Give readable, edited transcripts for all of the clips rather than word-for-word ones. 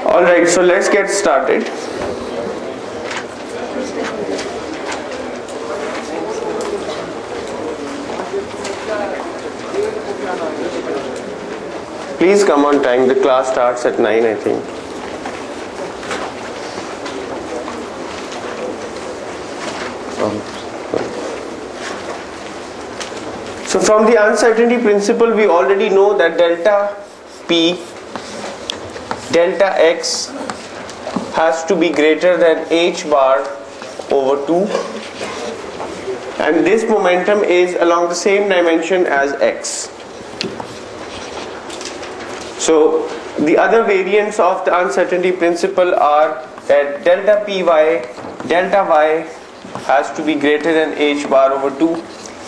Alright, so let's get started. Please come on time, the class starts at 9, I think. So from the uncertainty principle, we already know that delta P, delta X has to be greater than h bar over 2, and this momentum is along the same dimension as X. So the other variants of the uncertainty principle are that delta Py, delta Y has to be greater than h bar over 2.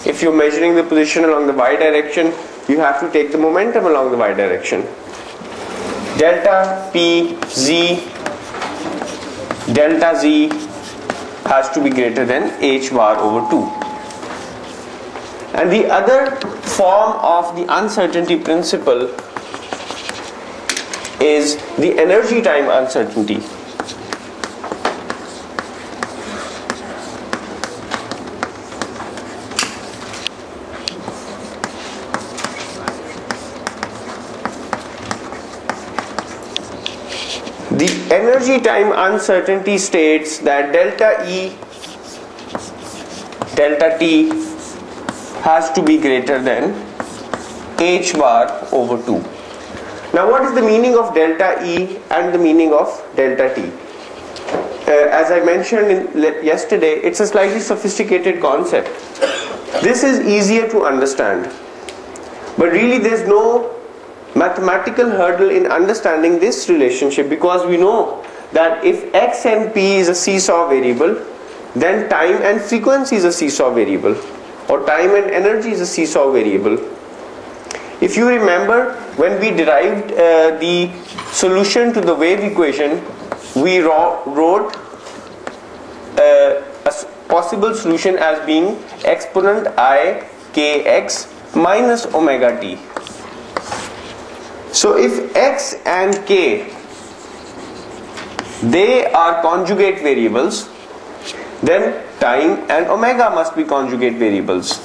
If you're measuring the position along the y direction, you have to take the momentum along the y direction. Delta P Z, delta Z has to be greater than h bar over 2. And the other form of the uncertainty principle is the energy time uncertainty. The energy time uncertainty states that delta E, delta T has to be greater than h bar over 2. Now what is the meaning of delta E and the meaning of delta T? As I mentioned yesterday, it's a slightly sophisticated concept. This is easier to understand, but really there's no mathematical hurdle in understanding this relationship, because we know that if X and P is a seesaw variable, then time and frequency is a seesaw variable, or time and energy is a seesaw variable. If you remember, when we derived the solution to the wave equation, we wrote a possible solution as being exponent I kx minus omega t. So if x and k, they are conjugate variables, then time and omega must be conjugate variables.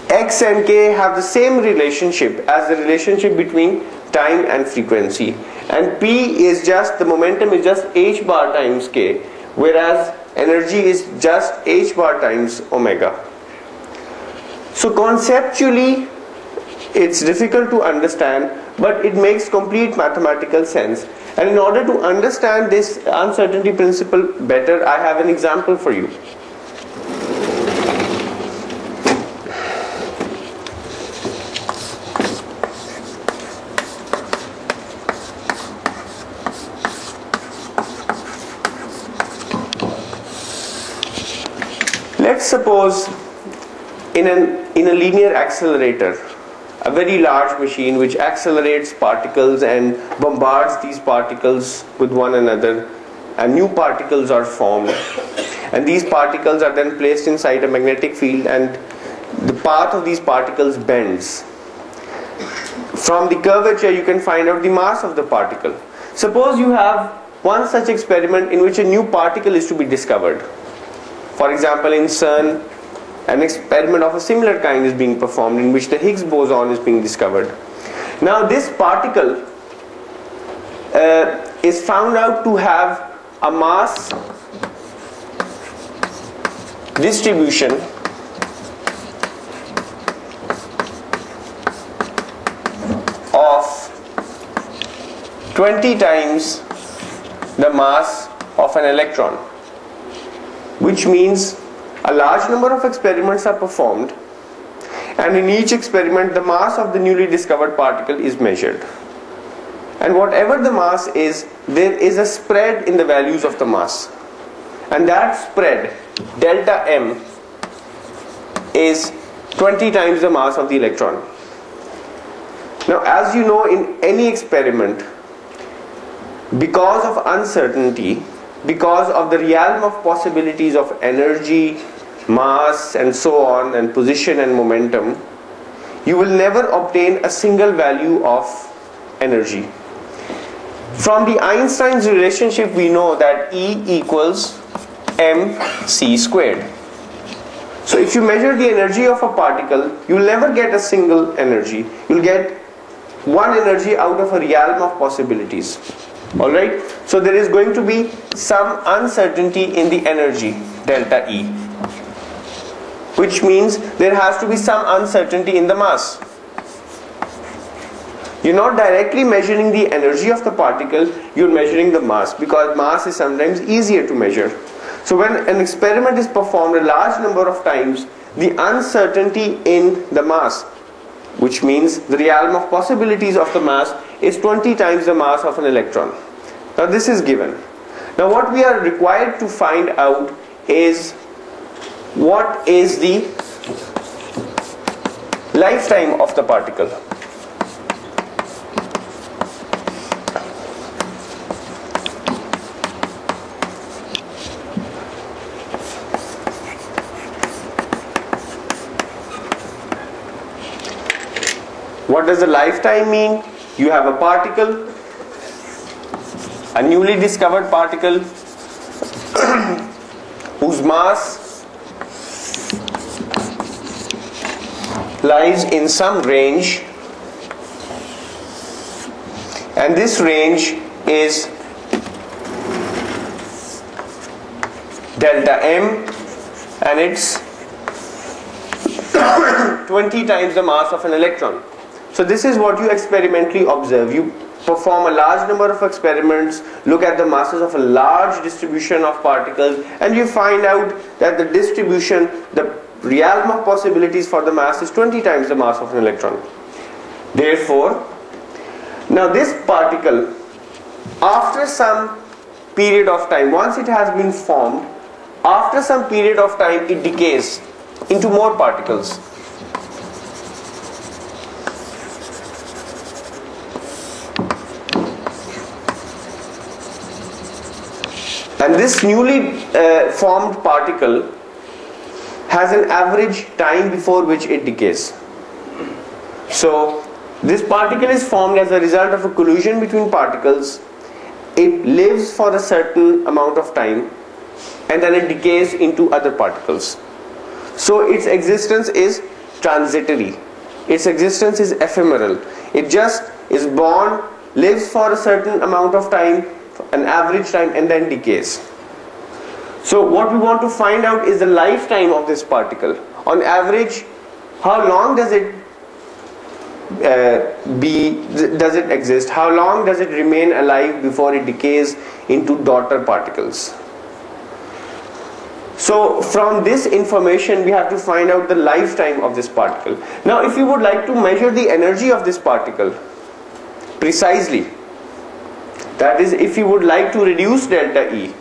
X and k have the same relationship as the relationship between time and frequency, and P is just, the momentum is just h bar times k, whereas energy is just h bar times omega. So conceptually it's difficult to understand, but it makes complete mathematical sense. And in order to understand this uncertainty principle better, I have an example for you. Let's suppose in a linear accelerator, a very large machine which accelerates particles and bombards these particles with one another, and new particles are formed, and these particles are then placed inside a magnetic field, and the path of these particles bends. From the curvature you can find out the mass of the particle. Suppose you have one such experiment in which a new particle is to be discovered. For example, in CERN, an experiment of a similar kind is being performed in which the Higgs boson is being discovered. Now this particle is found out to have a mass distribution of 20 times the mass of an electron, which means a large number of experiments are performed, and in each experiment the mass of the newly discovered particle is measured, and whatever the mass is, there is a spread in the values of the mass, and that spread, delta M, is 20 times the mass of the electron. Now as you know, in any experiment, because of uncertainty, because of the realm of possibilities of energy, mass and so on, and position and momentum, you will never obtain a single value of energy. From the Einstein's relationship, we know that E equals mc squared. So if you measure the energy of a particle, you'll never get a single energy. You'll get one energy out of a realm of possibilities. Alright? So there is going to be some uncertainty in the energy, delta E. Which means there has to be some uncertainty in the mass. You're not directly measuring the energy of the particle, you're measuring the mass, because mass is sometimes easier to measure. So when an experiment is performed a large number of times, the uncertainty in the mass, which means the realm of possibilities of the mass, is 20 times the mass of an electron. Now this is given. Now what we are required to find out is what is the lifetime of the particle. What does a lifetime mean? You have a particle, a newly discovered particle whose mass lies in some range, and this range is delta m, and it's 20 times the mass of an electron. So this is what you experimentally observe. You perform a large number of experiments, look at the masses of a large distribution of particles, and you find out that the distribution, the realm of possibilities for the mass is 20 times the mass of an electron. Therefore, now this particle, after some period of time, once it has been formed, after some period of time it decays into more particles. And this newly formed particle has an average time before which it decays. So this particle is formed as a result of a collision between particles. It lives for a certain amount of time and then it decays into other particles. So its existence is transitory. Its existence is ephemeral. It just is born, lives for a certain amount of time, an average time, and then decays. So what we want to find out is the lifetime of this particle. On average, how long does it exist? How long does it remain alive before it decays into daughter particles? So from this information we have to find out the lifetime of this particle. Now if you would like to measure the energy of this particle precisely, that is, if you would like to reduce delta E,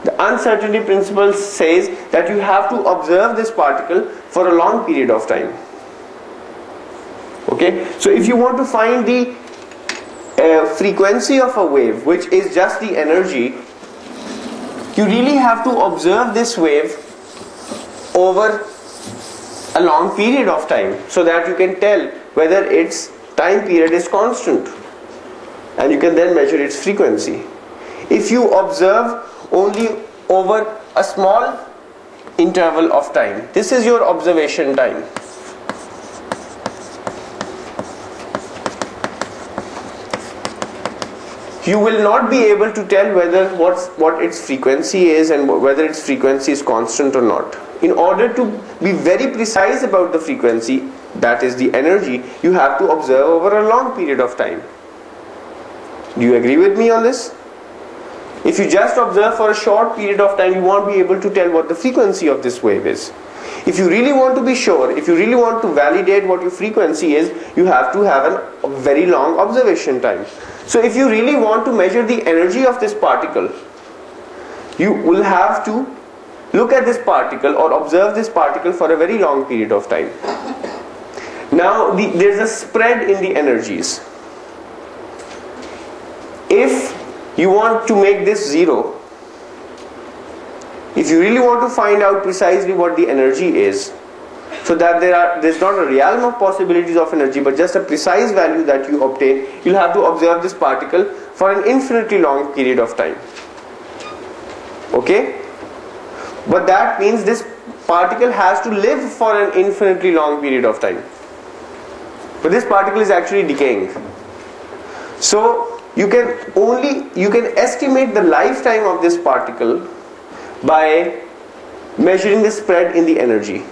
the uncertainty principle says that you have to observe this particle for a long period of time. Okay, so if you want to find the frequency of a wave, which is just the energy, you really have to observe this wave over a long period of time so that you can tell whether its time period is constant. And you can then measure its frequency. If you observe only over a small interval of time, this is your observation time. You will not be able to tell whether what its frequency is and whether its frequency is constant or not. In order to be very precise about the frequency, that is the energy, you have to observe over a long period of time. Do you agree with me on this? If you just observe for a short period of time, you won't be able to tell what the frequency of this wave is. If you really want to be sure, if you really want to validate what your frequency is, you have to have a very long observation time. So if you really want to measure the energy of this particle, you will have to look at this particle or observe this particle for a very long period of time. Now there's a spread in the energies. If you want to make this zero, if you really want to find out precisely what the energy is, so that there's not a realm of possibilities of energy, but just a precise value that you obtain, you'll have to observe this particle for an infinitely long period of time. Okay? But that means this particle has to live for an infinitely long period of time. But this particle is actually decaying. So you can estimate the lifetime of this particle by measuring the spread in the energy.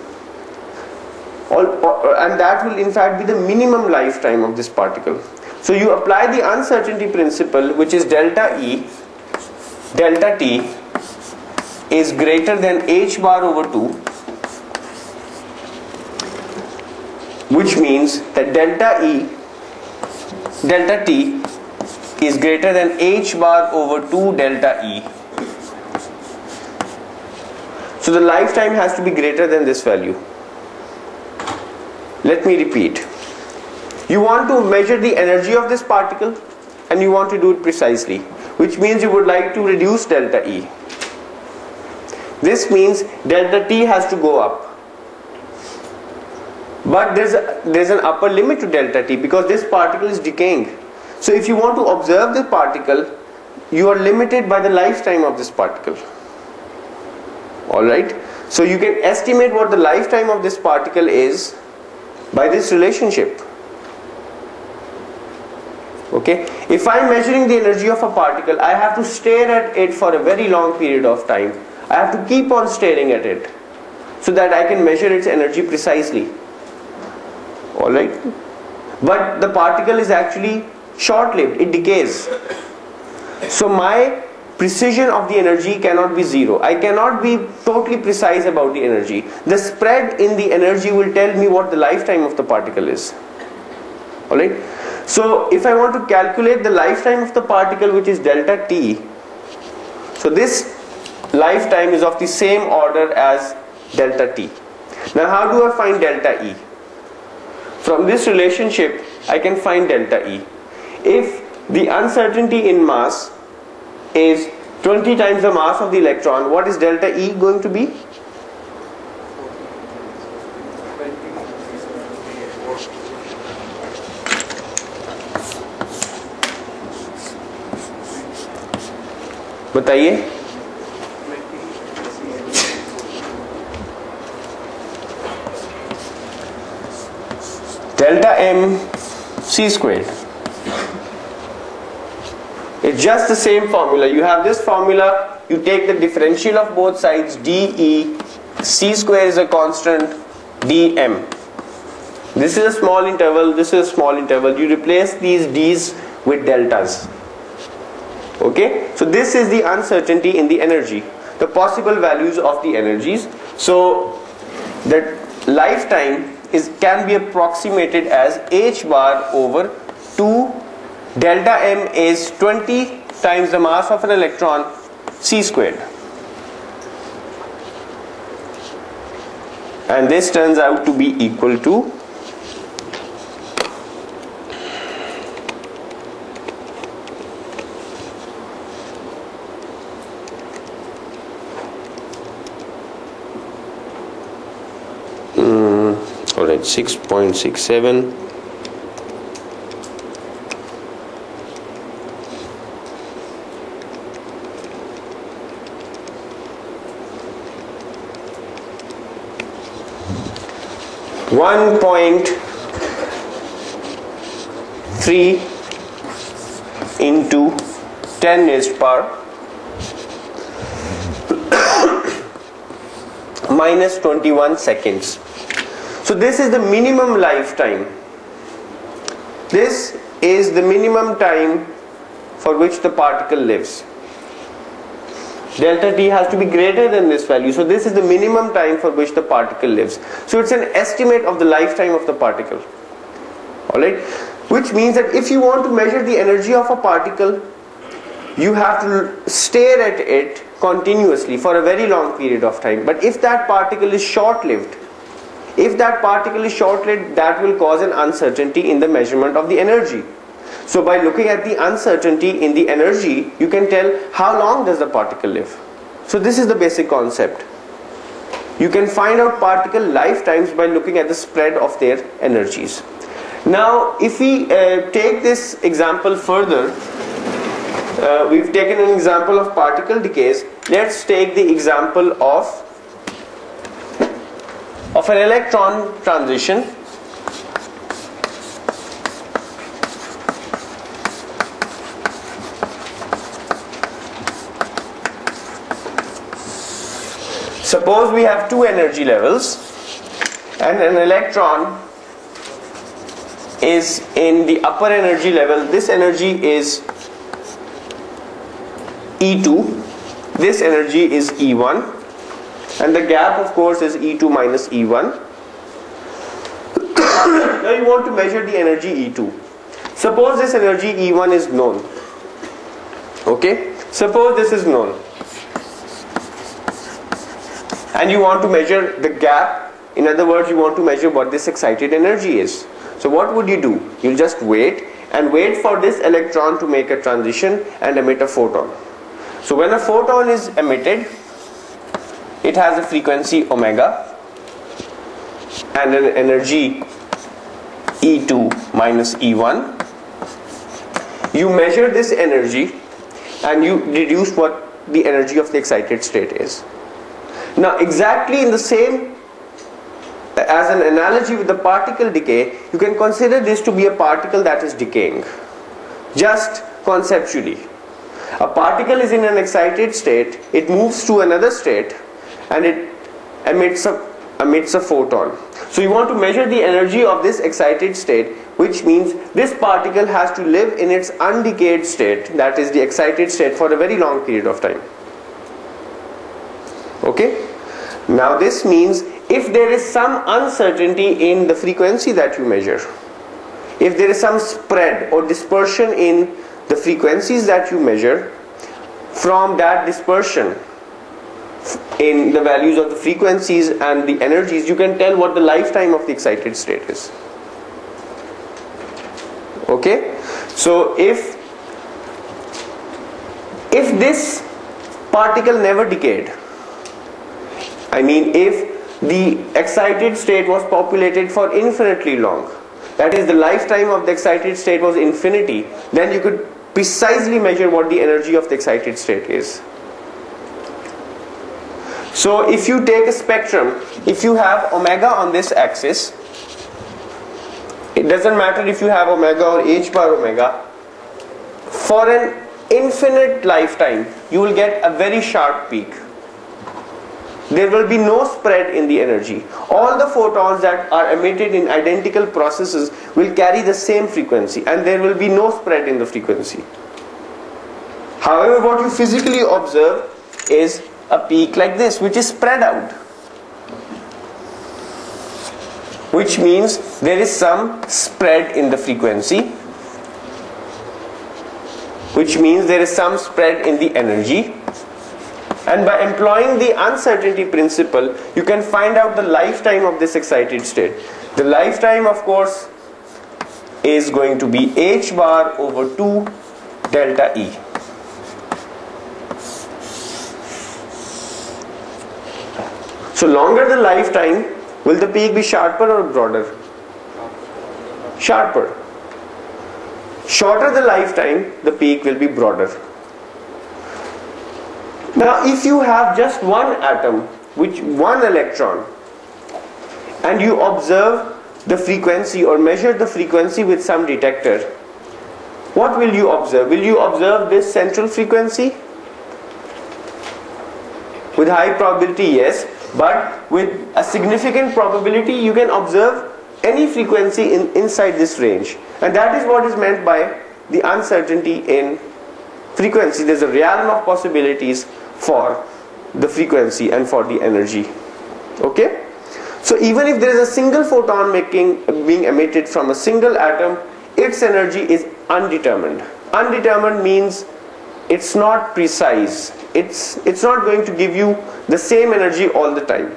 And that will in fact be the minimum lifetime of this particle. So you apply the uncertainty principle, which is delta E, delta T is greater than h bar over 2, which means that delta T is greater than h bar over 2 delta E. So the lifetime has to be greater than this value. Let me repeat. You want to measure the energy of this particle and you want to do it precisely, which means you would like to reduce delta E. This means delta T has to go up. But there's an upper limit to delta T because this particle is decaying. So if you want to observe the particle, you are limited by the lifetime of this particle. Alright? So you can estimate what the lifetime of this particle is by this relationship. Okay? If I am measuring the energy of a particle, I have to stare at it for a very long period of time. I have to keep on staring at it so that I can measure its energy precisely. Alright? But the particle is actually short-lived, it decays. So my precision of the energy cannot be zero. I cannot be totally precise about the energy. The spread in the energy will tell me what the lifetime of the particle is. Alright? So if I want to calculate the lifetime of the particle, which is delta T, so this lifetime is of the same order as delta T. Now how do I find delta E? From this relationship I can find delta E. If the uncertainty in mass is 20 times the mass of the electron, what is delta E going to be? बताइए. Delta M C squared. It's just the same formula. You have this formula, you take the differential of both sides, dE, C square is a constant, dm. This is a small interval, this is a small interval. You replace these d's with deltas. Okay? So this is the uncertainty in the energy, the possible values of the energies. So the lifetime can be approximated as h bar over 2. Delta M is 20 times the mass of an electron, C squared. And this turns out to be equal to alright, 6.67. .3 into 10 raised to power minus 21 seconds. So this is the minimum lifetime. This is the minimum time for which the particle lives. Delta T has to be greater than this value. So this is the minimum time for which the particle lives. So it's an estimate of the lifetime of the particle. Alright? Which means that if you want to measure the energy of a particle, you have to stare at it continuously for a very long period of time. But if that particle is short-lived, that will cause an uncertainty in the measurement of the energy. So by looking at the uncertainty in the energy, you can tell how long does the particle live. So this is the basic concept. you can find out particle lifetimes by looking at the spread of their energies. Now if we take this example further, we've taken an example of particle decays. Let's take the example of an electron transition. Suppose we have two energy levels and an electron is in the upper energy level. This energy is E2, this energy is E1, and the gap of course is E2 minus E1. Now you want to measure the energy E2. Suppose this energy E1 is known. Okay, suppose this is known, and you want to measure the gap. In other words, you want to measure what this excited energy is. So what would you do? You'll just wait for this electron to make a transition and emit a photon. So when a photon is emitted, it has a frequency omega and an energy E2 minus E1. You measure this energy and you deduce what the energy of the excited state is. Now exactly in the same, as an analogy with the particle decay, you can consider this to be a particle that is decaying. Just conceptually, a particle is in an excited state, it moves to another state and it emits a photon. So you want to measure the energy of this excited state, which means this particle has to live in its undecayed state, that is the excited state, for a very long period of time. Okay? Now this means if there is some uncertainty in the frequency that you measure, if there is some spread or dispersion in the frequencies that you measure, from that dispersion in the values of the frequencies and the energies, you can tell what the lifetime of the excited state is. Okay? So if this particle never decayed, I mean if the excited state was populated for infinitely long, that is the lifetime of the excited state was infinity, then you could precisely measure what the energy of the excited state is. So if you take a spectrum, if you have omega on this axis, it doesn't matter if you have omega or h bar omega, for an infinite lifetime you will get a very sharp peak. There will be no spread in the energy. All the photons that are emitted in identical processes will carry the same frequency and there will be no spread in the frequency. However, what you physically observe is a peak like this, which is spread out, which means there is some spread in the frequency, which means there is some spread in the energy. And by employing the uncertainty principle, you can find out the lifetime of this excited state. The lifetime, of course, is going to be h bar over 2 delta E. So longer the lifetime, will the peak be sharper or broader? Sharper. Shorter the lifetime, the peak will be broader. Now if you have just one atom, one electron, and you observe the frequency or measure the frequency with some detector, what will you observe? Will you observe this central frequency? With high probability, yes, but with a significant probability you can observe any frequency inside this range, and that is what is meant by the uncertainty in frequency. There's a realm of possibilities for the frequency and for the energy. Okay? So even if there is a single photon being emitted from a single atom, its energy is undetermined. Undetermined means it's not precise. It's not going to give you the same energy all the time.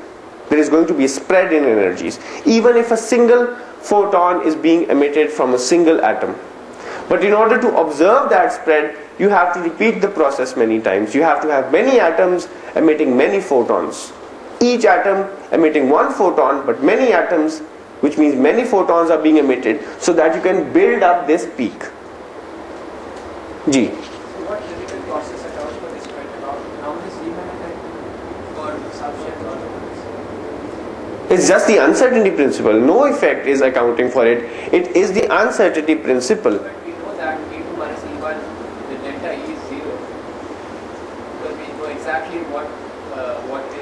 There is going to be a spread in energies, even if a single photon is being emitted from a single atom. But in order to observe that spread, you have to repeat the process many times. You have to have many atoms emitting many photons each atom emitting one photon, but many atoms, which means many photons are being emitted, so that you can build up this peak. G. What chemical process accounts for this pattern? How is Riemann effect for substrate ornaments? It's just the uncertainty principle. No effect is accounting for it. It is the uncertainty principle. But we know that E2 minus E1, the delta E is 0. Because we know exactly what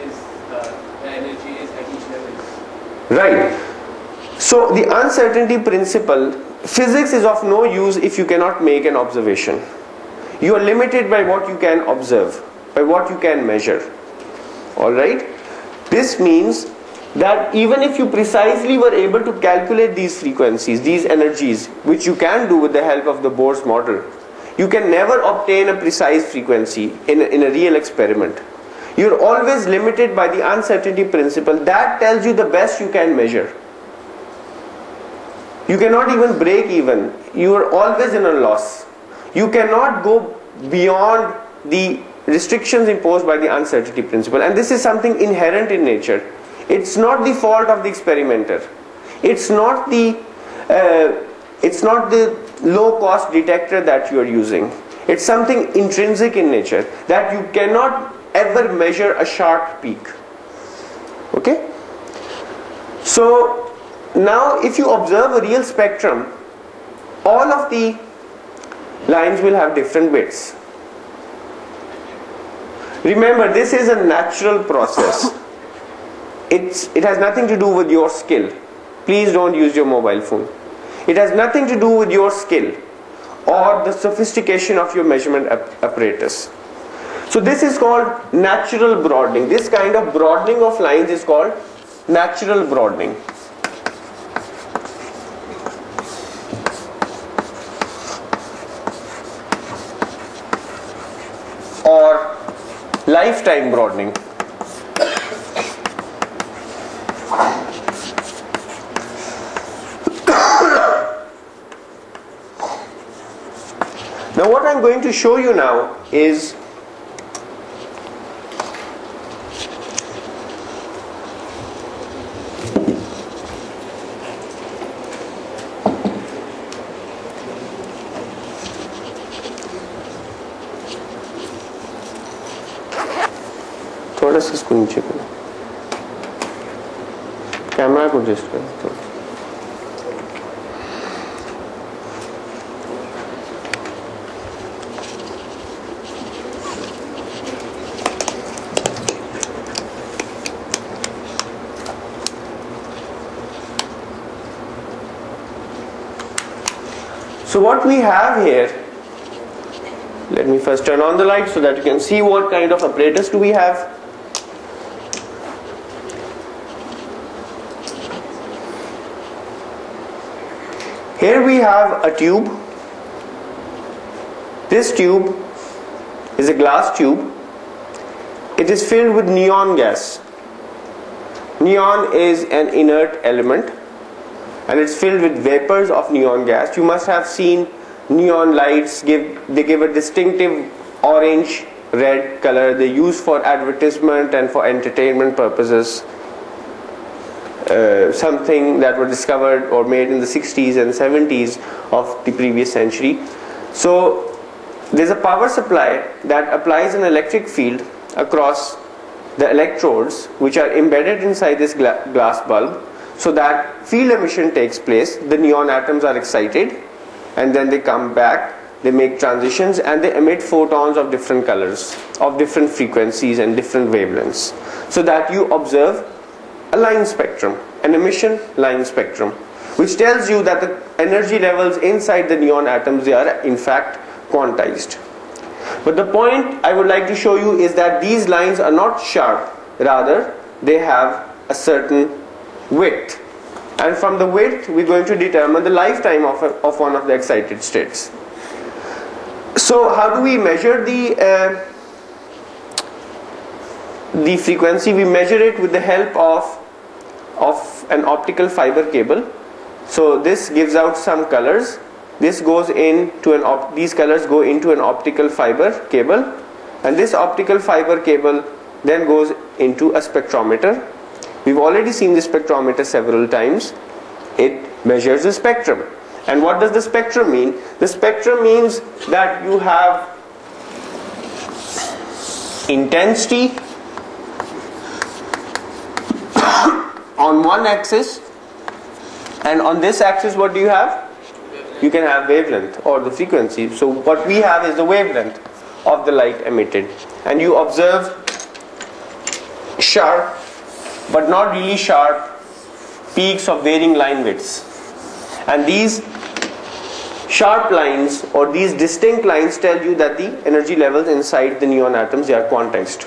is the energy is at each level. Right. So the uncertainty principle, physics is of no use if you cannot make an observation. You are limited by what you can observe, by what you can measure. Alright? This means that even if you precisely were able to calculate these frequencies, these energies, which you can do with the help of the Bohr's model, you can never obtain a precise frequency in a real experiment. You're always limited by the uncertainty principle. That tells you the best you can measure. You cannot even break even. You are always in a loss. You cannot go beyond the restrictions imposed by the uncertainty principle. And this is something inherent in nature. It's not the fault of the experimenter. It's not the low cost detector that you are using. It's something intrinsic in nature, that you cannot ever measure a sharp peak. Okay? So now if you observe a real spectrum, all of the lines will have different widths. Remember, this is a natural process. It has nothing to do with your skill. Please don't use your mobile phone. It has nothing to do with your skill or the sophistication of your measurement apparatus. So this is called natural broadening. This kind of broadening of lines is called natural broadening. Or lifetime broadening. Now what I'm going to show you now is थोड़ा सा इसको नीचे करो, camera को adjust करो. So what we have here, let me first turn on the light so that you can see what kind of apparatus do we have. Here we have a tube. This tube is a glass tube. It is filled with neon gas. Neon is an inert element, and it's filled with vapors of neon gas. You must have seen neon lights. They give a distinctive orange red color. They use for advertisement and for entertainment purposes. Something that were discovered or made in the 60s and 70s of the previous century. So there's a power supply that applies an electric field across the electrodes, which are embedded inside this glass bulb, so that field emission takes place. The neon atoms are excited, and then they come back, they make transitions, and they emit photons of different colors, of different frequencies and different wavelengths, so that you observe a line spectrum, an emission line spectrum, which tells you that the energy levels inside the neon atoms, they are in fact quantized. But the point I would like to show you is that these lines are not sharp, rather they have a certain width, and from the width we're going to determine the lifetime of one of the excited states. So how do we measure the frequency? We measure it with the help of an optical fiber cable. So this gives out some colors. This goes into these colors go into an optical fiber cable, and this optical fiber cable then goes into a spectrometer. We've already seen the spectrometer several times. It measures the spectrum. And what does the spectrum mean? The spectrum means that you have intensity on one axis, and on this axis what do you have? You can have wavelength or the frequency. So what we have is the wavelength of the light emitted, and you observe sharp but not really sharp peaks of varying line widths, and these sharp lines or these distinct lines tell you that the energy levels inside the neon atoms, they are quantized.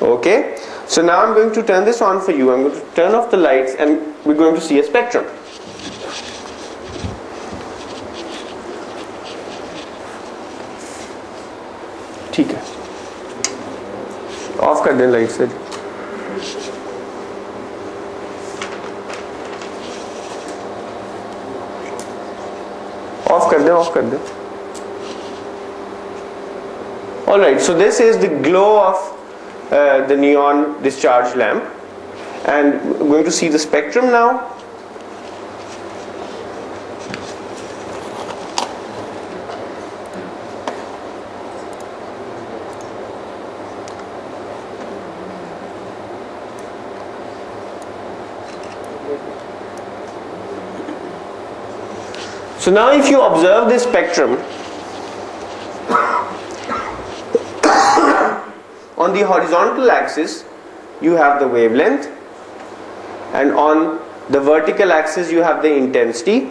Okay, so now I'm going to turn this on for you. I'm going to turn off the lights and we're going to see a spectrum. ठीक है, of कर दें light से. Of कर दे. Alright, so this is the glow of the neon discharge lamp, and we're going to see the spectrum now. So now if you observe this spectrum, on the horizontal axis you have the wavelength, and on the vertical axis you have the intensity,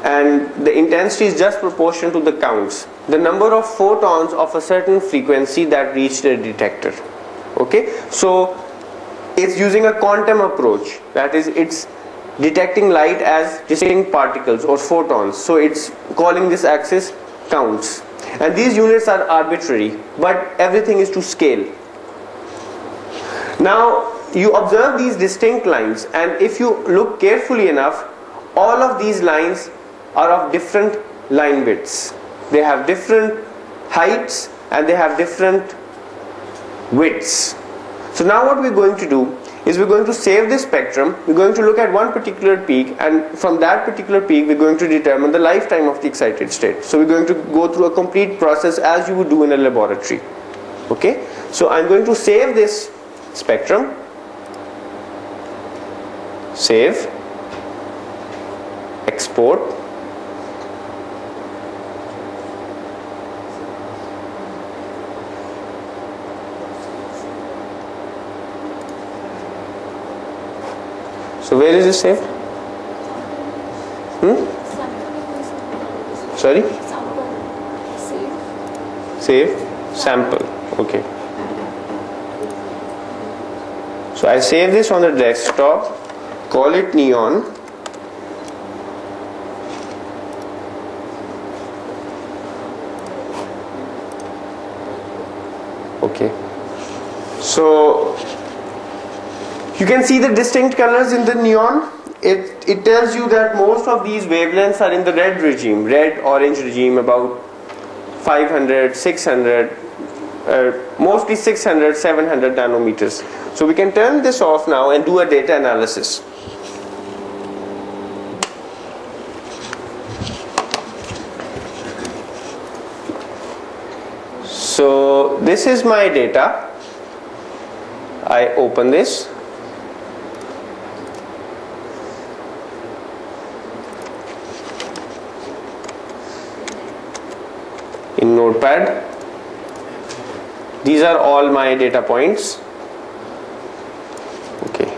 and the intensity is just proportional to the counts, the number of photons of a certain frequency that reached a detector. Okay, so it's using a quantum approach, that is, it's detecting light as distinct particles or photons, so it's calling this axis counts, and these units are arbitrary, but everything is to scale. Now you observe these distinct lines, and if you look carefully enough, all of these lines are of different line widths. They have different heights and they have different widths. So now what we're going to do is we're going to save this spectrum. We're going to look at one particular peak, and from that particular peak we're going to determine the lifetime of the excited state. So we're going to go through a complete process as you would do in a laboratory. Okay, so I'm going to save this spectrum, save, export, so where is this saved? Sorry? Save sample. Okay. So I save this on the desktop, call it neon. Okay. So you can see the distinct colors in the neon. It tells you that most of these wavelengths are in the red regime, red orange regime, about 500, 600, mostly 600, 700 nanometers. So we can turn this off now and do a data analysis. So this is my data. I open this. In Notepad. These are all my data points. Okay.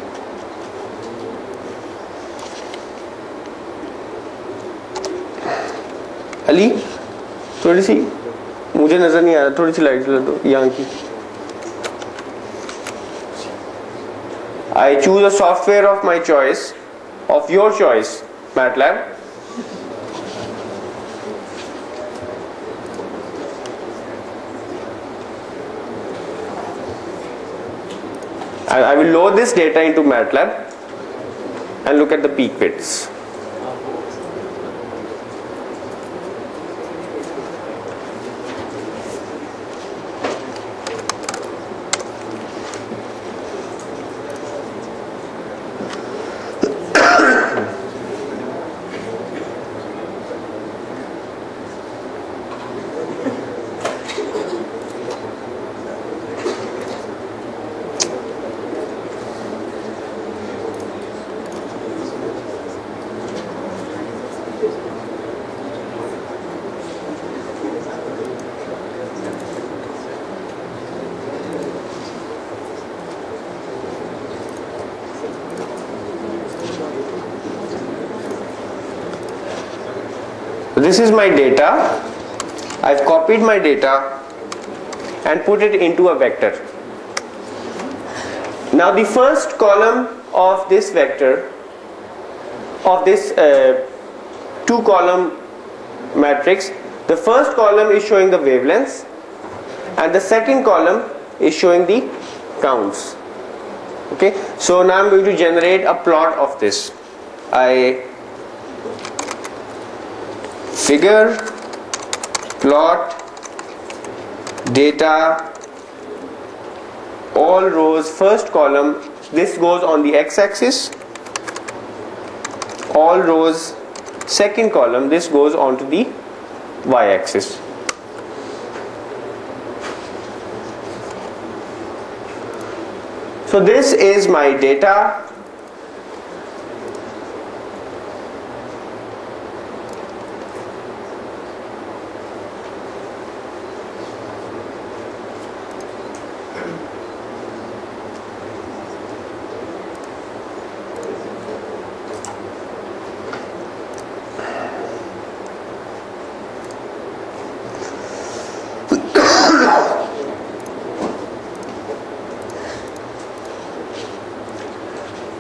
Ali थोड़ी सी मुझे नजर नहीं आ रहा, थोड़ी सी light जला दो यहाँ की. I choose a software of my choice, of your choice, MATLAB. And I will load this data into MATLAB and look at the peak widths. So this is my data. I've copied my data and put it into a vector. Now the first column of this vector, of this two column matrix, the first column is showing the wavelengths and the second column is showing the counts. Okay, so now I'm going to generate a plot of this. I figure plot data, all rows, first column, this goes on the x-axis, all rows, second column, this goes onto the y-axis. So this is my data.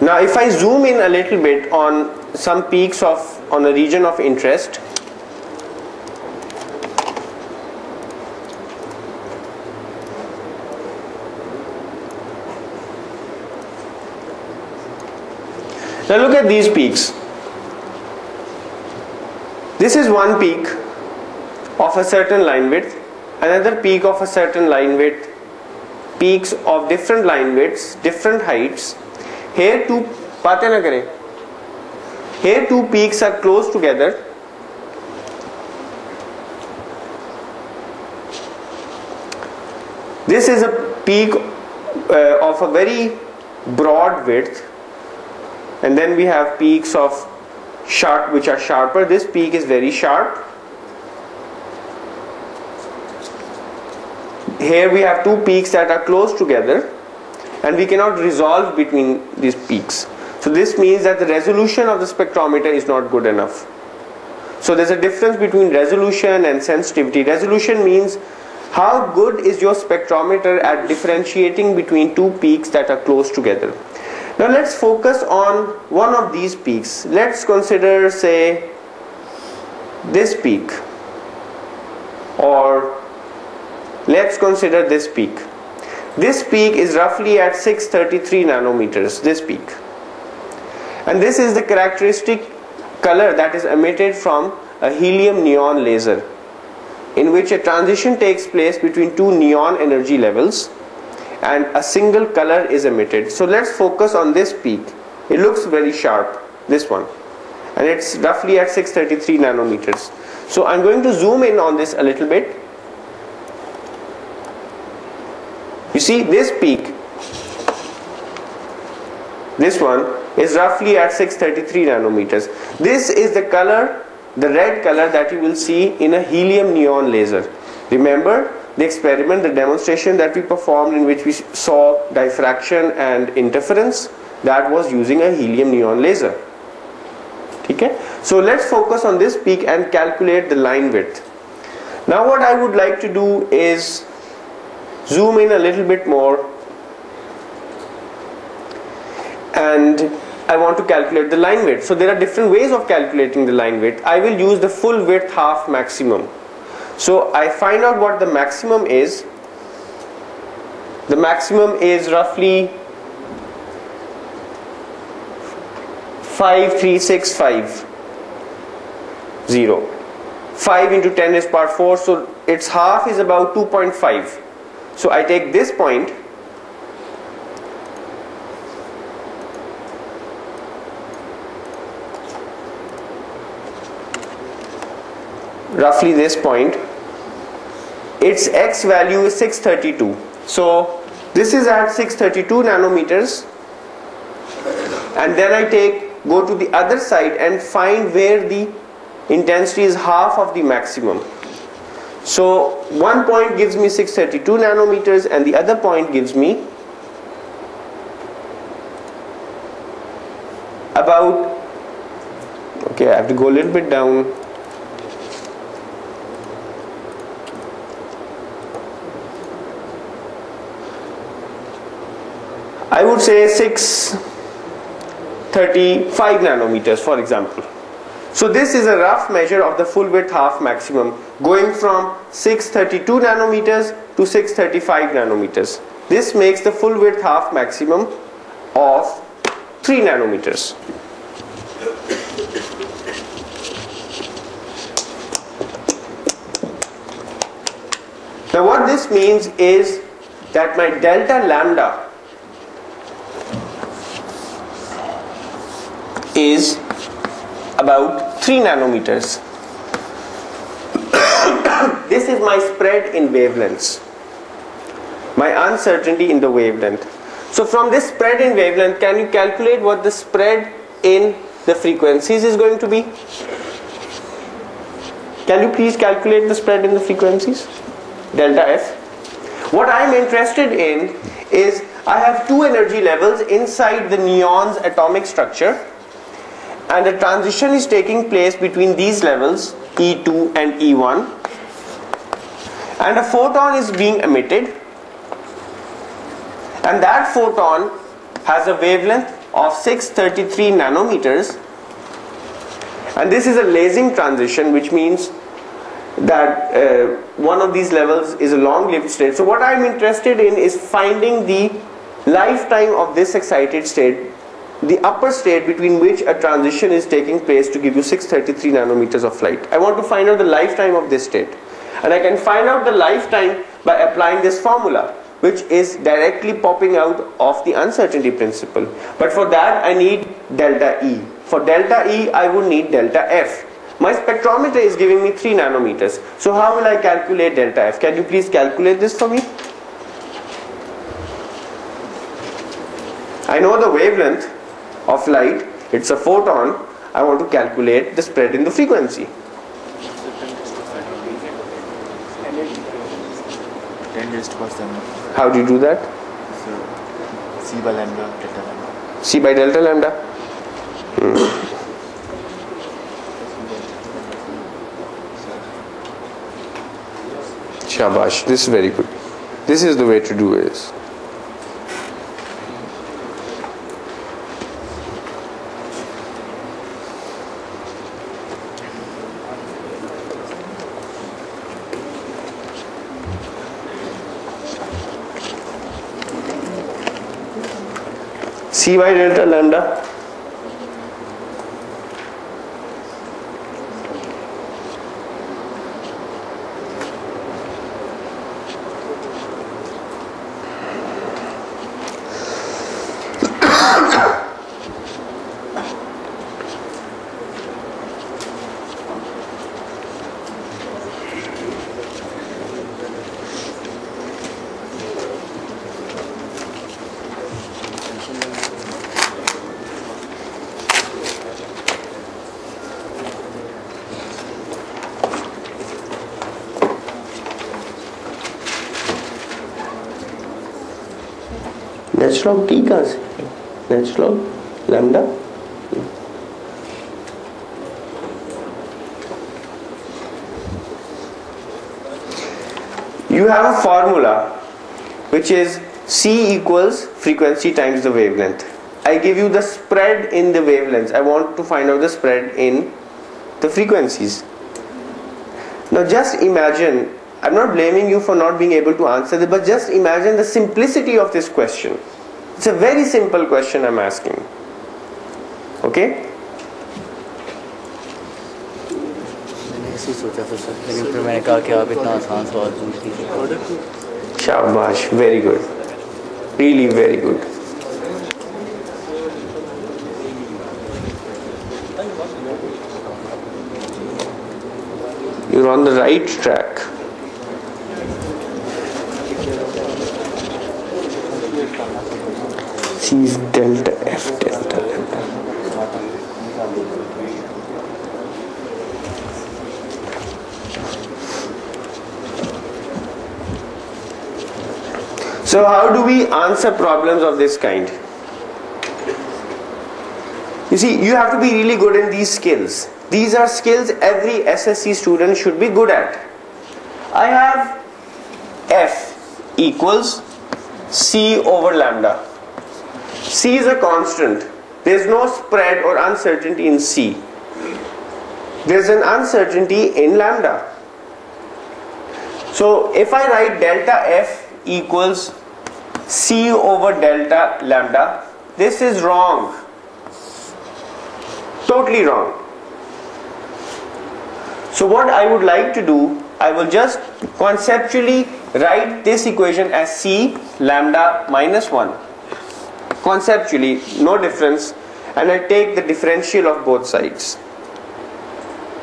Now if I zoom in a little bit on some peaks on a region of interest, now look at these peaks. This is one peak of a certain line width, another peak of a certain line width, peaks of different line widths, different heights. Here two peaks are close together. This is a peak of a very broad width, and then we have peaks of sharp which are sharper. This peak is very sharp. Here we have two peaks that are close together, and we cannot resolve between these peaks. So this means that the resolution of the spectrometer is not good enough. So there's a difference between resolution and sensitivity. Resolution means how good is your spectrometer at differentiating between two peaks that are close together. Now let's focus on one of these peaks. Let's consider, say, this peak, or let's consider this peak. This peak is roughly at 633 nanometers, this peak. And this is the characteristic color that is emitted from a helium neon laser, in which a transition takes place between two neon energy levels and a single color is emitted. So let's focus on this peak. It looks very sharp, this one, and it's roughly at 633 nanometers. So I'm going to zoom in on this a little bit. You see this peak, this one is roughly at 633 nanometers. This is the color, the red color that you will see in a helium neon laser. Remember the experiment, the demonstration that we performed in which we saw diffraction and interference? That was using a helium neon laser. Okay? So let's focus on this peak and calculate the line width. Now what I would like to do is zoom in a little bit more, and I want to calculate the line width. So there are different ways of calculating the line width. I will use the full width half maximum. So I find out what the maximum is. The maximum is roughly 53650. 5 into 10 is power 4, so its half is about 2.5. So I take this point, roughly this point, its x value is 632. So this is at 632 nanometers, and then I go to the other side and find where the intensity is half of the maximum. So one point gives me 632 nanometers and the other point gives me about, okay, I have to go a little bit down, I would say 635 nanometers, for example. So this is a rough measure of the full width half maximum, going from 632 nanometers to 635 nanometers. This makes the full width half maximum of 3 nanometers. Now what this means is that my delta lambda is about 3 nanometers. This is my spread in wavelengths, my uncertainty in the wavelength. So from this spread in wavelength, can you calculate what the spread in the frequencies is going to be? Can you please calculate the spread in the frequencies? Delta F. What I am interested in is I have two energy levels inside the neon's atomic structure, and a transition is taking place between these levels, E2 and E1, and a photon is being emitted, and that photon has a wavelength of 633 nanometers, and this is a lasing transition, which means that one of these levels is a long-lived state. So what I am interested in is finding the lifetime of this excited state, the upper state between which a transition is taking place to give you 633 nanometers of light. I want to find out the lifetime of this state, and I can find out the lifetime by applying this formula, which is directly popping out of the uncertainty principle. But for that I need delta E. For delta E I would need delta F. My spectrometer is giving me 3 nanometers. So how will I calculate delta F? Can you please calculate this for me? I know the wavelength of light, it's a photon. I want to calculate the spread in the frequency. 10 raised to power 7. How do you do that? So C by lambda, delta lambda. C by delta lambda. Shabash, this is very good. This is the way to do it. C by delta lambda. Natural log t कहाँ से? Natural log lambda. You have a formula which is C equals frequency times the wavelength. I give you the spread in the wavelengths. I want to find out the spread in the frequencies. Now just imagine, I'm not blaming you for not being able to answer this, but just imagine the simplicity of this question. It's a very simple question I'm asking. Okay? मैंने ऐसे ही सोचा था sir, लेकिन फिर मैंने कहा कि आप इतना आसान सवाल पूछ दीजिए. Shabash, very good. Really very good. You're on the right track. C is delta F delta lambda. So how do we answer problems of this kind? You see, you have to be really good in these skills. These are skills every SSC student should be good at. I have F equals C over lambda. C is a constant. There is no spread or uncertainty in C. There is an uncertainty in lambda. So if I write delta F equals C over delta lambda, this is wrong. Totally wrong. So what I would like to do, I will just conceptually write this equation as C lambda minus 1. Conceptually, no difference, and I take the differential of both sides.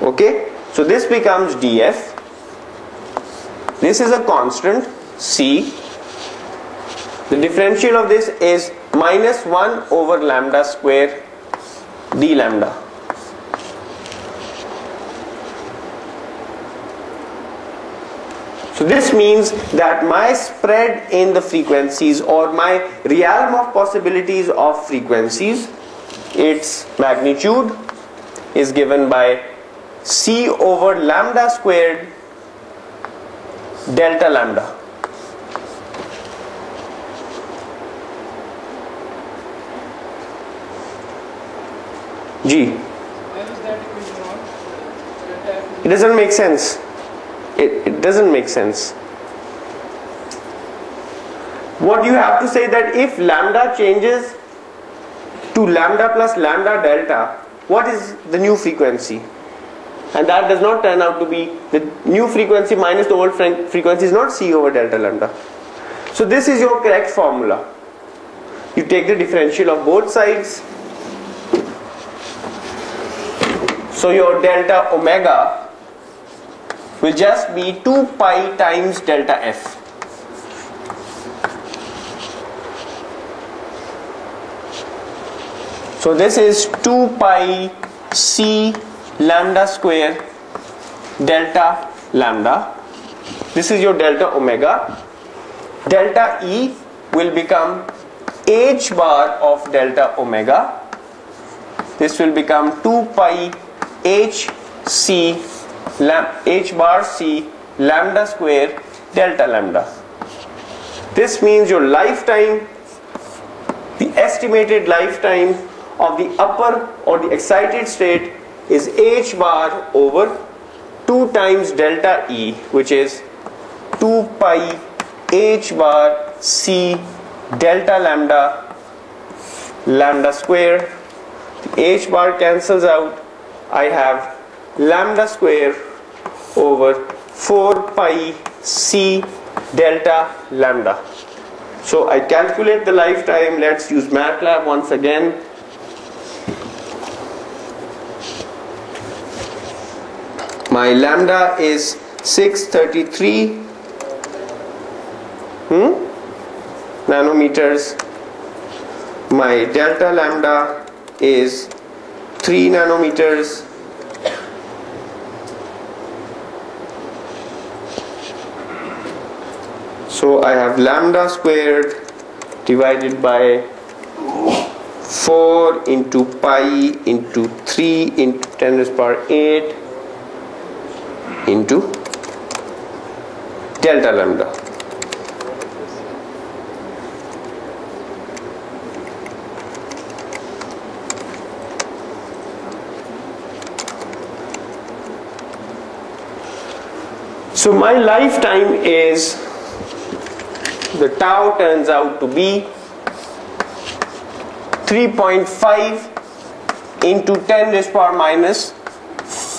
Okay, so this becomes df. This is a constant C. The differential of this is minus 1 over lambda square d lambda. So this means that my spread in the frequencies, or my realm of possibilities of frequencies, its magnitude is given by C over lambda squared delta lambda. G. Why was that equation wrong? It doesn't make sense. It doesn't make sense. What you have to say that if lambda changes to lambda plus lambda delta, what is the new frequency? And that does not turn out to be the new frequency minus the old frequency is not C over delta lambda. So this is your correct formula. You take the differential of both sides. So your delta omega will just be 2 pi times delta F. So this is 2 pi C lambda square delta lambda. This is your delta omega. Delta E will become h bar of delta omega. This will become 2 pi h bar C lambda square delta lambda. This means your lifetime, the estimated lifetime of the upper or the excited state is h bar over 2 times delta E, which is 2 pi h bar C delta lambda lambda square. The h bar cancels out. I have lambda square over 4 pi C delta lambda. So I calculate the lifetime. Let's use MATLAB once again. My lambda is 633 nanometers. My delta lambda is 3 nanometers. So I have lambda squared divided by 4 into pi into 3 into 10 raised to the power 8 into delta lambda. So my lifetime is, the tau turns out to be 3.5 into 10 raised to the power minus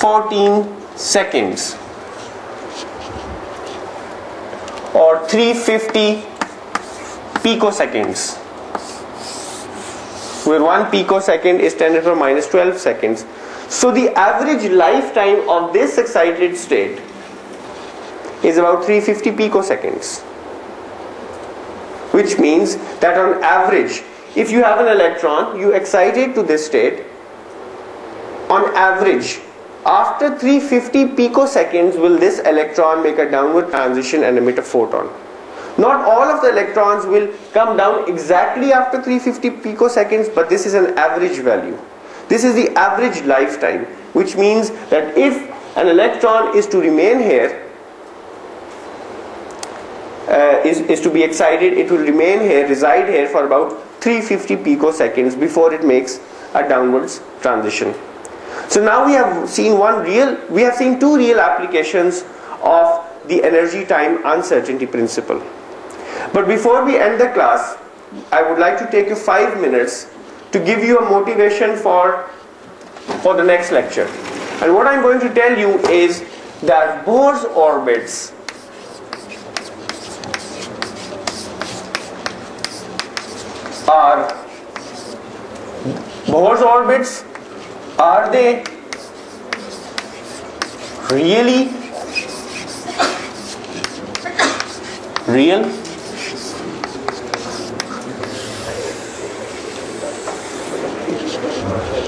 14 seconds, or 350 picoseconds, where 1 picosecond is 10 to the power minus 12 seconds. So the average lifetime of this excited state is about 350 picoseconds, which means that on average, if you have an electron, you excite it to this state, on average after 350 picoseconds will this electron make a downward transition and emit a photon. Not all of the electrons will come down exactly after 350 picoseconds, but this is an average value. This is the average lifetime, which means that if an electron is to remain here, is to be excited, it will reside here for about 350 picoseconds before it makes a downwards transition. So now we have seen two real applications of the energy time uncertainty principle. But before we end the class, I would like to take you 5 minutes to give you a motivation for the next lecture. And what I'm going to tell you is that Bohr's orbits are they really real?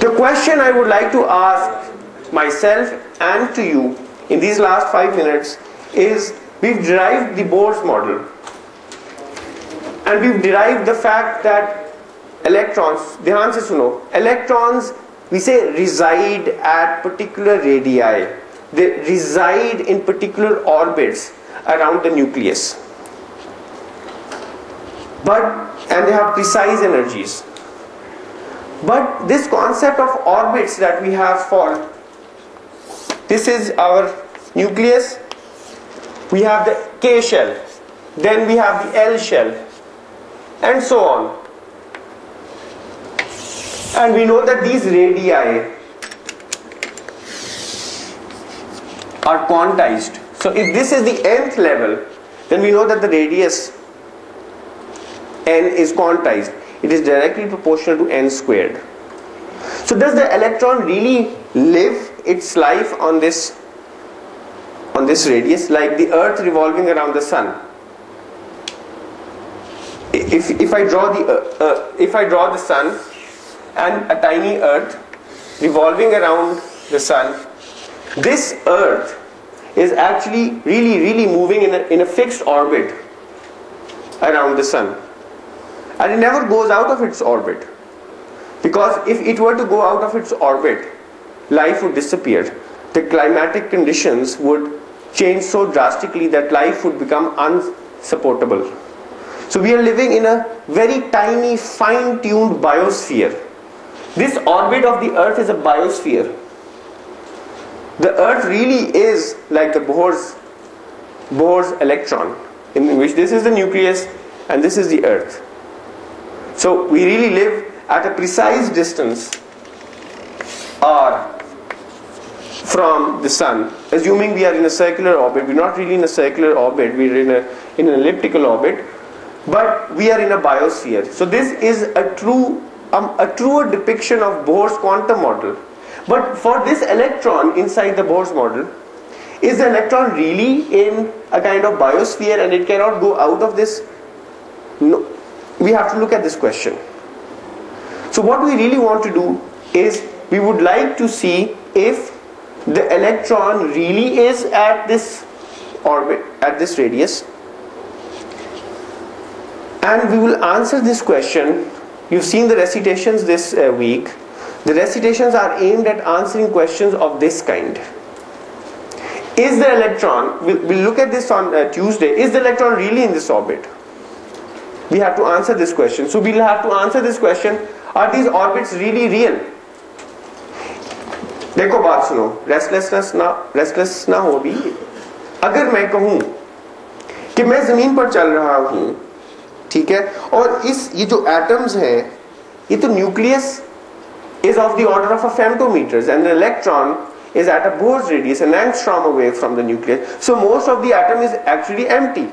The question I would like to ask myself and to you in these last 5 minutes is, we've derived the Bohr's model and we've derived the fact that electrons, ध्यान से सुनो, electrons we say reside at particular radii, they reside in particular orbits around the nucleus, and they have precise energies. But this concept of orbits that we have for, this is our nucleus, we have the K shell, then we have the L shell, and so on. And we know that these radii are quantized. So if this is the nth level, then we know that the radius n is quantized. It is directly proportional to n squared. So does the electron really live its life on this radius, like the earth revolving around the sun? If I draw the sun and a tiny earth revolving around the sun, this earth is actually really moving in a fixed orbit around the sun, and it never goes out of its orbit, because if it were to go out of its orbit, life would disappear. The climatic conditions would change so drastically that life would become unsupportable. So we are living in a very tiny, fine-tuned biosphere. This orbit of the earth is a biosphere. The earth really is like the Bohr's electron, in which this is the nucleus and this is the earth. So we really live at a precise distance r from the sun, assuming we are in a circular orbit. We're not really in a circular orbit, we're in an elliptical orbit, but we are in a biosphere. So this is a truer depiction of Bohr's quantum model. But for this electron inside the Bohr's model, is the electron really in a kind of biosphere and it cannot go out of this? No. We have to look at this question. So what we really want to do is, we would like to see if the electron really is at this orbit, at this radius, and we will answer this question. You've seen the recitations this week. The recitations are aimed at answering questions of this kind. Is the electron, we'll look at this on Tuesday, is the electron really in this orbit? We have to answer this question. So we'll have to answer this question, are these orbits really real? देखो बात सुनो, restless ना हो भी। अगर मैं कहूं कि मैं जमीन पर चल रहा हूं, ठीक है, और ये जो एटम्स हैं, ये तो nucleus is of the order of a femtometers, and the electron is at a Bohr's radius, an angstrom away from the nucleus. So most of the atom is actually empty.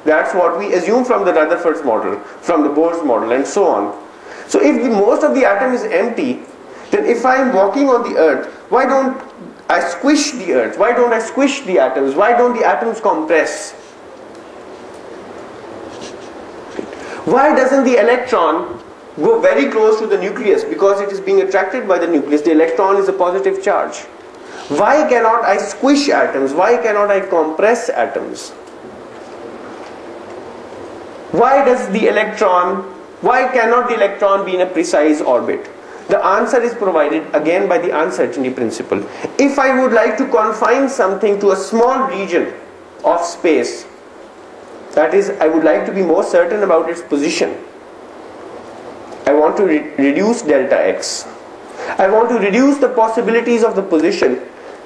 That's what we assume from the Rutherford's model, from the Bohr's model, and so on. So if most of the atom is empty, then if I am walking on the earth, why don't I squish the earth? Why don't I squish the atoms? Why don't the atoms compress? Why doesn't the electron go very close to the nucleus? Because it is being attracted by the nucleus. The electron is a positive charge. Why cannot I squish atoms? Why cannot I compress atoms? Why cannot the electron be in a precise orbit? The answer is provided again by the uncertainty principle. If I would like to confine something to a small region of space, that is, I would like to be more certain about its position, to reduce delta x. I want to reduce the possibilities of the position.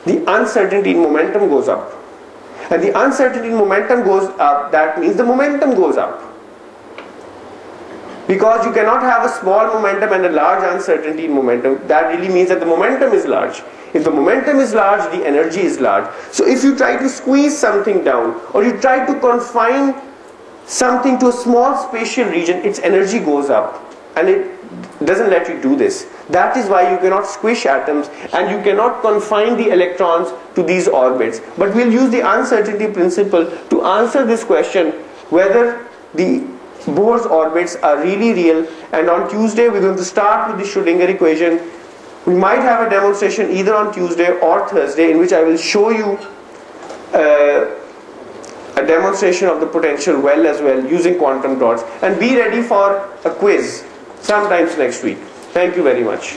The uncertainty in momentum goes up. And the uncertainty in momentum goes up, that means the momentum goes up. Because you cannot have a small momentum and a large uncertainty in momentum. That really means that the momentum is large. If the momentum is large, the energy is large. So if you try to squeeze something down, or you try to confine something to a small spatial region, its energy goes up. And it doesn't let you do this. That is why you cannot squish atoms, and you cannot confine the electrons to these orbits. But we'll use the uncertainty principle to answer this question, whether the Bohr's orbits are really real. And on Tuesday we're going to start with the Schrodinger equation. We might have a demonstration either on Tuesday or Thursday in which I will show you a demonstration of the potential well as well using quantum dots. And be ready for a quiz sometimes next week. Thank you very much.